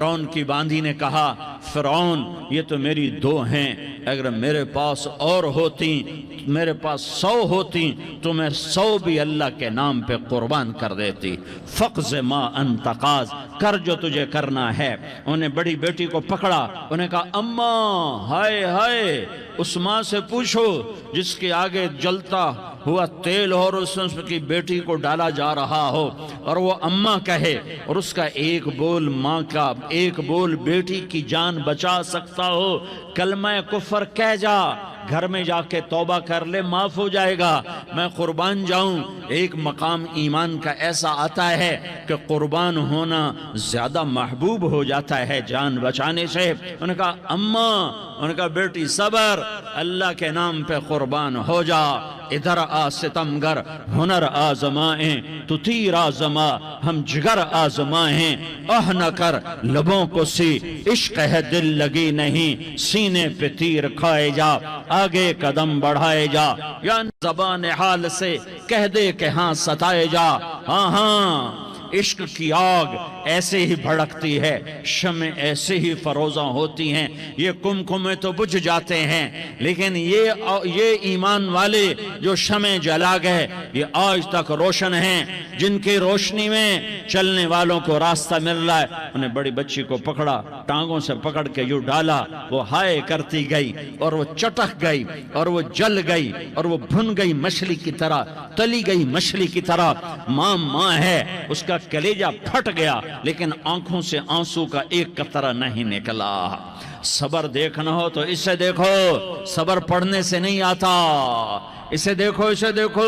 فرعون کی باندھی نے کہا فرعون یہ تو میری 2 ہیں، اگر میرے پاس اور ہوتی، میرے پاس 100 ہوتی تو میں 100 بھی اللہ کے نام پہ قربان کر دیتی۔ فقض ما انت قاض، کر جو تجھے کرنا ہے۔ انہیں بڑی بیٹی کو پکڑا، انہیں کہا اماں ہائے ہائے، اس ماں سے پوچھو جس کے آگے جلتا ہوا تیل اور اس کی بیٹی کو ڈالا جا رہا ہو اور وہ اماں کہے، اور اس کا ایک بول ماں کا، ایک بول بیٹی کی جان بچا سکتا ہو، کلمہ کفر کہہ جا، گھر میں جا کے توبہ کر لے، معاف ہو جائے گا، میں قربان جاؤں۔ ایک مقام ایمان کا ایسا آتا ہے کہ قربان ہونا زیادہ محبوب ہو جاتا ہے جان بچانے سے۔ انہوں نے کہا اماں، انہوں نے کہا بیٹی صبر، اللہ کے نام پہ قربان ہو جا۔ ادھر آ ستمگر، ہنر آزمائیں تو تیر آزما، ہم جگر آزمائیں، اہ نہ کر لبوں کو سی، عشق ہے دل لگی نہیں، سینے پہ تیر کھائے جا، آگے قدم بڑھائے جا، یا زبان حال سے کہہ دے کہ ہاں ستائے جا۔ ہاں ہاں عشق کی آگ ایسے ہی بھڑکتی ہے، شمع ایسے ہی فروزاں ہوتی ہیں، یہ کمکمے تو بجھ جاتے ہیں، لیکن یہ ایمان والے جو شمع جلا گئے یہ آج تک روشن ہیں، جن کی روشنی میں چلنے والوں کو راستہ مل رہا ہے۔ انہیں بڑی بچی کو پکڑا، ٹانگوں سے پکڑ کے یوں ڈالا، وہ ہائے کرتی گئی اور وہ چٹک گئی اور وہ جل گئی اور وہ بھن گئی مچھلی کی طرح، تلی گئی مچھلی کی طرح۔ ماں ماں ہے، اس کا کلیجہ پھٹ گیا لیکن آنکھوں سے آنسو کا ایک قطرہ نہیں نکلا۔ صبر دیکھنا ہو تو اسے دیکھو، صبر پڑھنے سے نہیں آتا، اسے دیکھو، اسے دیکھو۔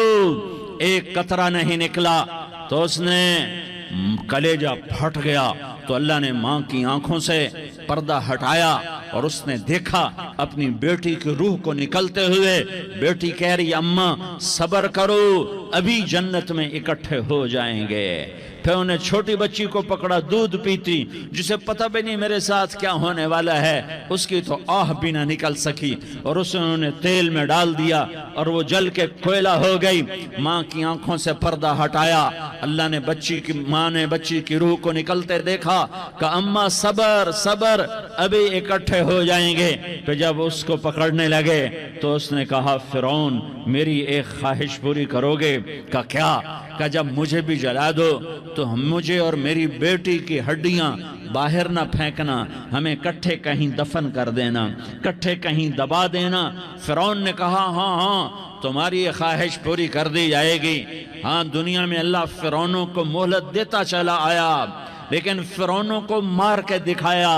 ایک قطرہ نہیں نکلا تو اس نے کلیجہ پھٹ گیا، تو اللہ نے ماں کی آنکھوں سے پردہ ہٹایا اور اس نے دیکھا اپنی بیٹی کی روح کو نکلتے ہوئے۔ بیٹی کہہ رہی اماں صبر کرو، ابھی جنت میں اکٹھے ہو جائیں گے۔ پھر انہیں چھوٹی بچی کو پکڑا، دودھ پیتی، جسے پتہ بھی نہیں میرے ساتھ کیا ہونے والا ہے، اس کی تو آہ بھی نہ نکل سکی، اور اسے انہوں نے تیل میں ڈال دیا اور وہ جل کے کوئلہ ہو گئی۔ ماں کی آنکھوں سے پردہ ہٹایا، اللہ نے ماں نے بچی کی روح کو نکلتے دیکھا کہ اماں صبر صبر، ابھی اکٹھے ہو جائیں گے۔ پھر جب اس کو پکڑنے لگے تو اس نے کہا فرعون میری ایک خواہش پوری کرو گے؟ کہ کیا؟ کہ جب مجھے بھی جلا دو تو مجھے اور میری بیٹی کی ہڈیاں باہر نہ پھینکنا، ہمیں کٹھے کہیں دفن کر دینا، کٹھے کہیں دبا دینا۔ فرعون نے کہا ہاں ہاں تمہاری یہ خواہش پوری کر دی جائے گی۔ ہاں دنیا میں اللہ فرعونوں کو مہلت دیتا چلا آیا، لیکن فرعونوں کو مار کے دکھایا،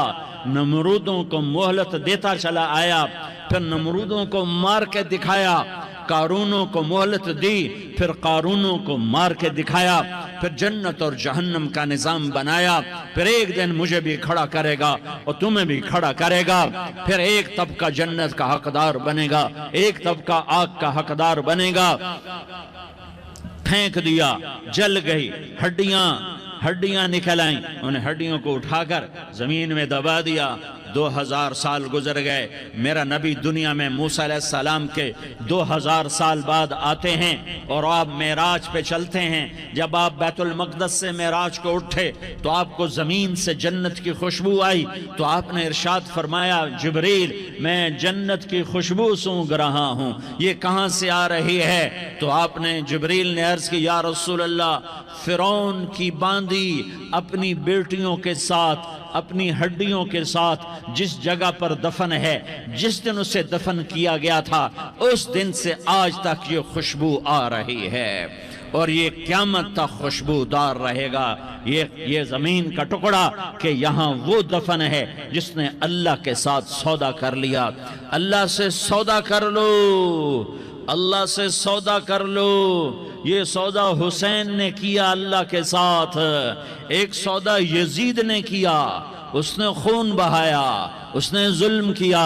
نمرودوں کو مہلت دیتا چلا آیا، پھر نمرودوں کو مار کے دکھایا، قارونوں کو مہلت دی، پھر قارونوں کو مار کے دکھایا، پھر جنت اور جہنم کا نظام بنایا، پھر ایک دن مجھے بھی کھڑا کرے گا اور تمہیں بھی کھڑا کرے گا، پھر ایک طبقہ جنت کا حقدار بنے گا، ایک طبقہ آگ کا حقدار بنے گا۔ پھینک دیا، جل گئی، ہڈیاں نکل آئیں، انہیں ہڈیوں کو اٹھا کر زمین میں دبا دیا۔ 2000 سال گزر گئے، میرا نبی دنیا میں موسیٰ علیہ السلام کے 2000 سال بعد آتے ہیں اور آپ معراج پہ چلتے ہیں۔ جب آپ بیت المقدس سے معراج کو اٹھے تو آپ کو زمین سے جنت کی خوشبو آئی، تو آپ نے ارشاد فرمایا جبریل میں جنت کی خوشبو سونگ رہا ہوں، یہ کہاں سے آ رہی ہے؟ تو آپ نے جبریل نے عرض کی یا رسول اللہ فرعون کی باندھی اپنی بیٹیوں کے ساتھ، اپنی ہڈیوں کے ساتھ جس جگہ پر دفن ہے، جس دن اسے دفن کیا گیا تھا اس دن سے آج تک یہ خوشبو آ رہی ہے، اور یہ قیامت تک خوشبودار رہے گا۔ یہ زمین کا ٹکڑا کہ یہاں وہ دفن ہے جس نے اللہ کے ساتھ سودا کر لیا۔ اللہ سے سودا کر لو، اللہ سے سودا کر لو۔ یہ سودا حسین نے کیا اللہ کے ساتھ، ایک سودا یزید نے کیا، اس نے خون بہایا، اس نے ظلم کیا۔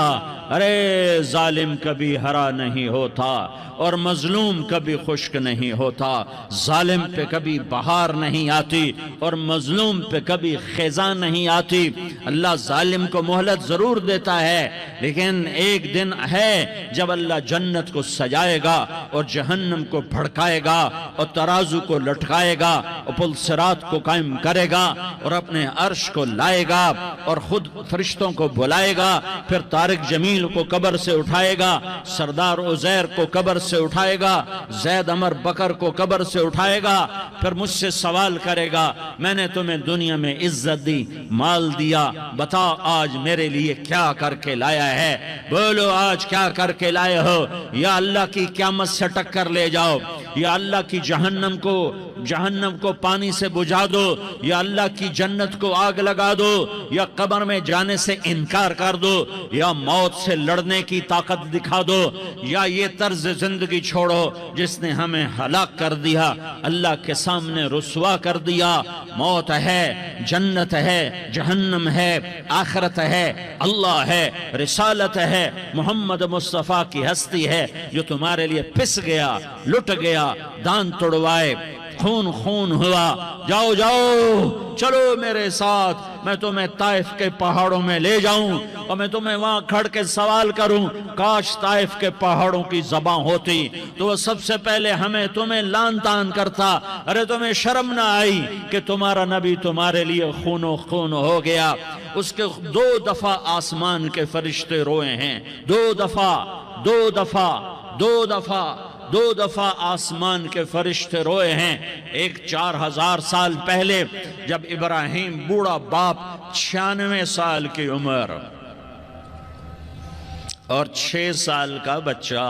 ارے ظالم کبھی ہرا نہیں ہوتا اور مظلوم کبھی خشک نہیں ہوتا، ظالم پہ کبھی بہار نہیں آتی اور مظلوم پہ کبھی خزاں نہیں آتی۔ اللہ ظالم کو مہلت ضرور دیتا ہے، لیکن ایک دن ہے جب اللہ جنت کو سجائے گا اور جہنم کو بھڑکائے گا اور ترازو کو لٹکائے گا اور پل صراط کو قائم کرے گا اور اپنے عرش کو لائے گا اور خود فرشتوں کو بلائے گا، پھر طارق جمیل کو قبر سے اٹھائے گا، سردار عزیر کو قبر سے اٹھائے گا، زید عمر بکر کو قبر سے اٹھائے گا، پھر مجھ سے سوال کرے گا میں نے تمہیں دنیا میں عزت دی، مال دیا، بتا آج میرے لیے کیا کر کے لایا ہے؟ بولو آج کیا کر کے لائے ہو؟ یا اللہ کی قیامت سے ٹکر لے جاؤ، یا اللہ کی جہنم کو پانی سے بجھا دو، یا اللہ کی جنت کو آگ لگا دو، یا قبر میں جانے سے انکار کر دو، یا موت سے لڑنے کی طاقت دکھا دو، یا یہ طرز زندگی چھوڑو جس نے ہمیں ہلاک کر دیا، اللہ کے سامنے رسوا کر دیا۔ موت ہے، جنت ہے، جہنم ہے، آخرت ہے، اللہ ہے، رسالت ہے، محمد مصطفیٰ کی ہستی ہے جو تمہارے لیے پس گیا، لٹ گیا، دان توڑوائے، خون خون ہوا۔ جاؤ جاؤ چلو میرے ساتھ، میں تمہیں طائف کے پہاڑوں میں لے جاؤں اور میں تمہیں وہاں کھڑ کے سوال کروں، کاش طائف کے پہاڑوں کی زبان ہوتی تو وہ سب سے پہلے تمہیں لان تان کرتا۔ ارے تمہیں شرم نہ آئی کہ تمہارا نبی تمہارے لیے خون و خون ہو گیا؟ اس کے 2 دفعہ آسمان کے فرشتے روئے ہیں، 2 دفعہ آسمان کے فرشتے روئے ہیں۔ ایک 4000 سال پہلے جب ابراہیم بوڑھا باپ 96 سال کی عمر اور 6 سال کا بچہ،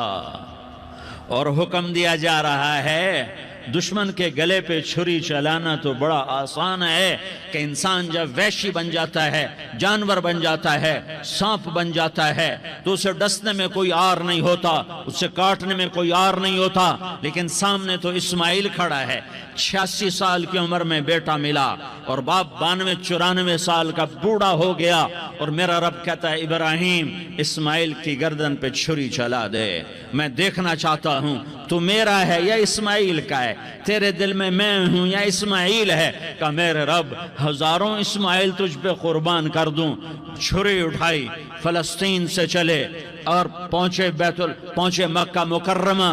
اور حکم دیا جا رہا ہے دشمن کے گلے پہ چھری چلانا تو بڑا آسان ہے کہ انسان جب وحشی بن جاتا ہے، جانور بن جاتا ہے، سانپ بن جاتا ہے تو اسے ڈسنے میں کوئی آر نہیں ہوتا، اسے کاٹنے میں کوئی آر نہیں ہوتا، لیکن سامنے تو اسماعیل کھڑا ہے، 86 سال کی عمر میں بیٹا ملا اور باپ 92-94 سال کا بوڑھا ہو گیا، اور میرا رب کہتا ہے ابراہیم اسماعیل کی گردن پہ چھری چلا دے، میں دیکھنا چاہتا ہوں تو میرا ہے یا اسماعیل کا ہے، تیرے دل میں ہوں یا اسماعیل ہے؟ کہ میرے رب ہزاروں اسماعیل تجھ پہ قربان کر دوں۔ چھری اٹھائی، فلسطین سے چلے اور پہنچے مکہ مکرمہ،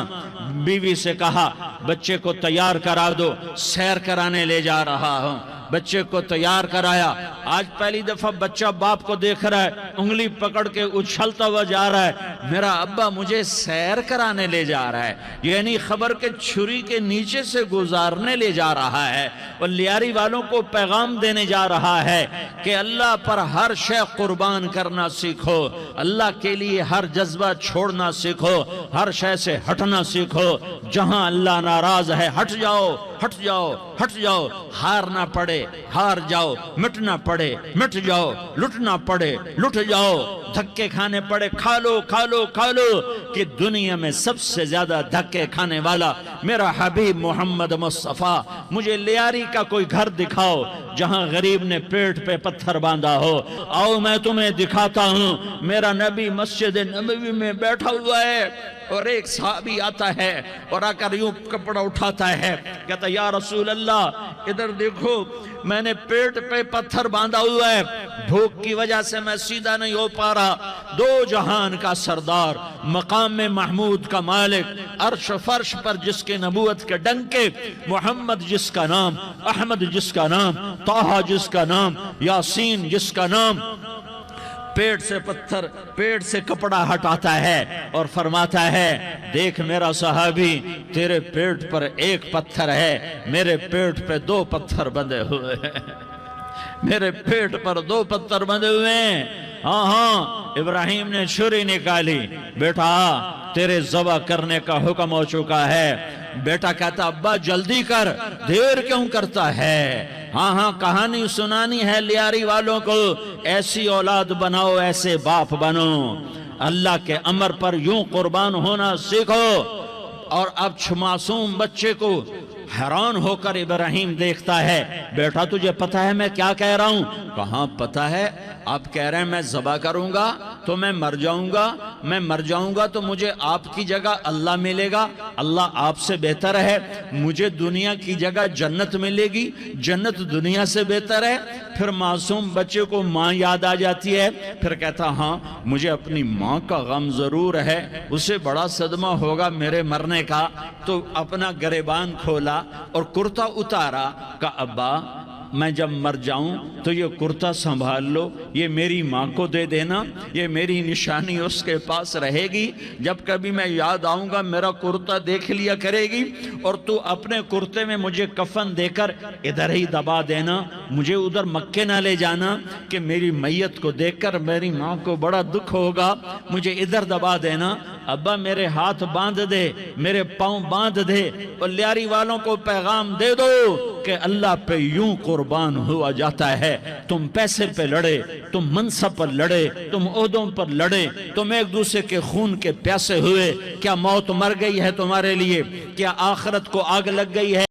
بیوی سے کہا بچے کو تیار کرا دو، سیر کرانے لے جا رہا ہوں۔ بچے کو تیار کرایا، آج پہلی دفعہ بچہ باپ کو دیکھ رہا ہے، انگلی پکڑ کے اچھلتا ہوا جا رہا ہے، میرا ابا مجھے سیر کرانے لے جا رہا ہے، یعنی خبر کے چھری کے نیچے سے گزارنے لے جا رہا ہے، اور لیاری والوں کو پیغام دینے جا رہا ہے کہ اللہ پر ہر شے قربان کرنا سیکھو، اللہ کے لیے ہر جذبہ چھوڑنا سیکھو، ہر شے سے ہٹنا سیکھو، جہاں اللہ ناراض ہے ہٹ جاؤ، ہٹ جاؤ، ہٹ جاؤ، ہارنا پڑے ہار جاؤ، مٹنا پڑے مٹ جاؤ، لٹنا پڑے لٹ جاؤ، دھکے کھانے پڑے کھا لو کھا لو کھا لو، کہ دنیا میں سب سے زیادہ دھکے کھانے والا میرا حبیب محمد مصطفیٰ۔ مجھے لیاری کا کوئی گھر دکھاؤ جہاں غریب نے پیٹ پہ پتھر باندھا ہو، آؤ میں تمہیں دکھاتا ہوں۔ میرا نبی مسجد نبوی میں بیٹھا ہوا ہے اور ایک صحابی آتا ہے اور آ کر یوں کپڑا اٹھاتا ہے، کہتا یا رسول اللہ ادھر دیکھو، میں نے پیٹ پہ پتھر باندھا ہوا ہے، بھوک کی وجہ سے میں سیدھا نہیں ہو پا رہا۔ 2 جہان کا سردار، مقام محمود کا مالک، عرش فرش پر جس کے نبوت کے ڈنکے، محمد جس کا نام، احمد جس کا نام، طٰہٰ جس کا نام، یاسین جس کا نام، پیٹ سے کپڑا ہٹاتا ہے اور فرماتا ہے دیکھ میرا صحابی، تیرے پیٹ پر 1 پتھر ہے، میرے پیٹ پہ 2 پتھر بندھے ہوئے ہیں، میرے پیٹ پر 2 پتھر بندھے ہوئے ہیں۔ ہاں ابراہیم نے چھری نکالی، بیٹا تیرے ذبح کرنے کا حکم ہو چکا ہے۔ بیٹا کہتا ابا جلدی کر، دیر کیوں کرتا ہے؟ ہاں کہانی سنانی ہے لیاری والوں کو، ایسی اولاد بناؤ، ایسے باپ بنو، اللہ کے امر پر یوں قربان ہونا سیکھو۔ اور اب معصوم بچے کو حیران ہو کر ابراہیم دیکھتا ہے، بیٹا تجھے پتہ ہے میں کیا کہہ رہا ہوں؟ کہاں پتہ ہے، آپ کہہ رہے ہیں میں ذبح کروں گا تو میں مر جاؤں گا، میں مر جاؤں گا تو مجھے آپ کی جگہ اللہ ملے گا، اللہ آپ سے بہتر ہے، مجھے دنیا کی جگہ جنت ملے گی، جنت دنیا سے بہتر ہے۔ پھر معصوم بچے کو ماں یاد آ جاتی ہے، پھر کہتا ہاں مجھے اپنی ماں کا غم ضرور ہے، اسے بڑا صدمہ ہوگا میرے مرنے کا۔ تو اپنا گریبان کھولا اور کرتا اتارا، کہا ابا میں جب مر جاؤں تو یہ کرتا سنبھال لو، یہ میری ماں کو دے دینا، یہ میری نشانی اس کے پاس رہے گی، جب کبھی میں یاد آؤں گا میرا کرتا دیکھ لیا کرے گی، اور تو اپنے کرتے میں مجھے کفن دے کر ادھر ہی دبا دینا، مجھے ادھر مکے نہ لے جانا کہ میری میت کو دیکھ کر میری ماں کو بڑا دکھ ہوگا، مجھے ادھر دبا دینا۔ ابا میرے ہاتھ باندھ دے، میرے پاؤں باندھ دے، اور لیاری والوں کو پیغام دے دو کہ اللہ پہ یوں قربان ہوا جاتا ہے۔ تم پیسے پہ لڑے، تم منصب پر لڑے، تم عہدوں پر لڑے، تم ایک دوسرے کے خون کے پیاسے ہوئے، کیا موت مر گئی ہے تمہارے لیے؟ کیا آخرت کو آگ لگ گئی ہے؟